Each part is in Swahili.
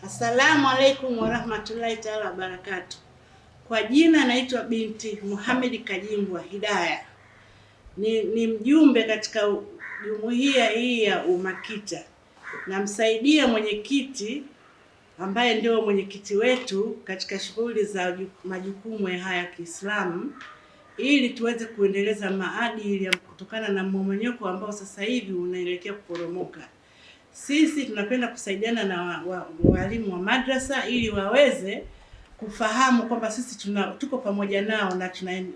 Assalamu alaikum warahmatullahi taala wabarakatuh. Kwa jina naitwa binti Muhammad Kajimbwa Hidaya. Ni mjumbe katika jumuiya hii ya UMAKITA. Namsaidia mwenyekiti ambaye ndio mwenyekiti wetu katika shughuli za majukumu haya ya Kiislamu, ili tuweze kuendeleza maadili ya kutokana na mmomonyoko ambao sasa hivi unaelekea kuporomoka. Sisi tunapenda kusaidiana na walimu wa madrasa ili waweze kufahamu kwamba sisi tuko pamoja nao na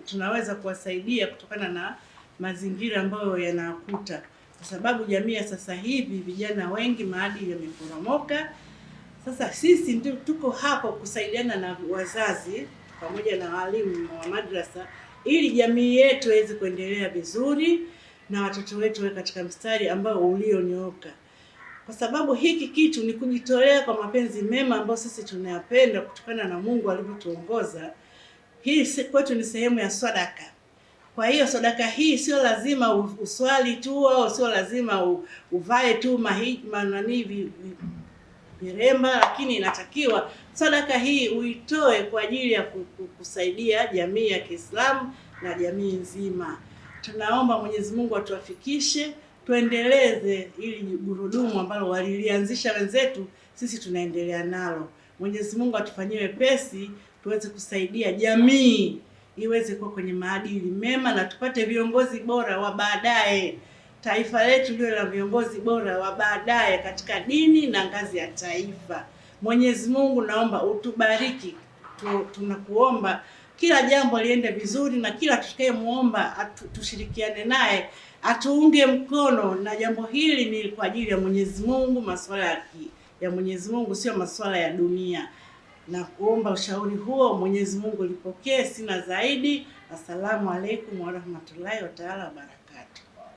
tunaweza kuwasaidia kutokana na mazingira ambayo yanakuta, kwa sababu jamii ya sasa hivi vijana wengi maadili yameporomoka. Sasa sisi ndio tuko hapo kusaidiana na wazazi pamoja na walimu wa madrasa ili jamii yetu iweze kuendelea vizuri na watoto wetu wawe katika mstari ambao ulionyooka. Kwa sababu hiki kitu ni kujitolea kwa mapenzi mema ambayo sisi tunayapenda kutokana na Mungu alivyotuongoza. Hii kwetu ni sehemu ya sadaka. Kwa hiyo sadaka hii sio lazima uswali tu au sio lazima uvae tu viremba, lakini inatakiwa sadaka hii uitoe kwa ajili ya kusaidia jamii ya Kiislamu na jamii nzima. Tunaomba Mwenyezi Mungu atuwafikishe tuendeleze ili gurudumu ambalo walilianzisha wenzetu, sisi tunaendelea nalo. Mwenyezi Mungu atufanyie wepesi tuweze kusaidia jamii iweze kuwa kwenye maadili mema na tupate viongozi bora wa baadaye. Taifa letu liwe na viongozi bora wa baadaye katika dini na ngazi ya taifa. Mwenyezi Mungu naomba utubariki. Tunakuomba kila jambo liende vizuri na kila tutakayemuomba tushirikiane naye atuunge mkono, na jambo hili ni kwa ajili ya Mwenyezi Mungu, masuala ya Mwenyezi Mungu sio masuala ya dunia. Na kuomba ushauri huo Mwenyezi Mungu lipokee, sina zaidi. Assalamu alaikum warahmatullahi taala wabarakatuh.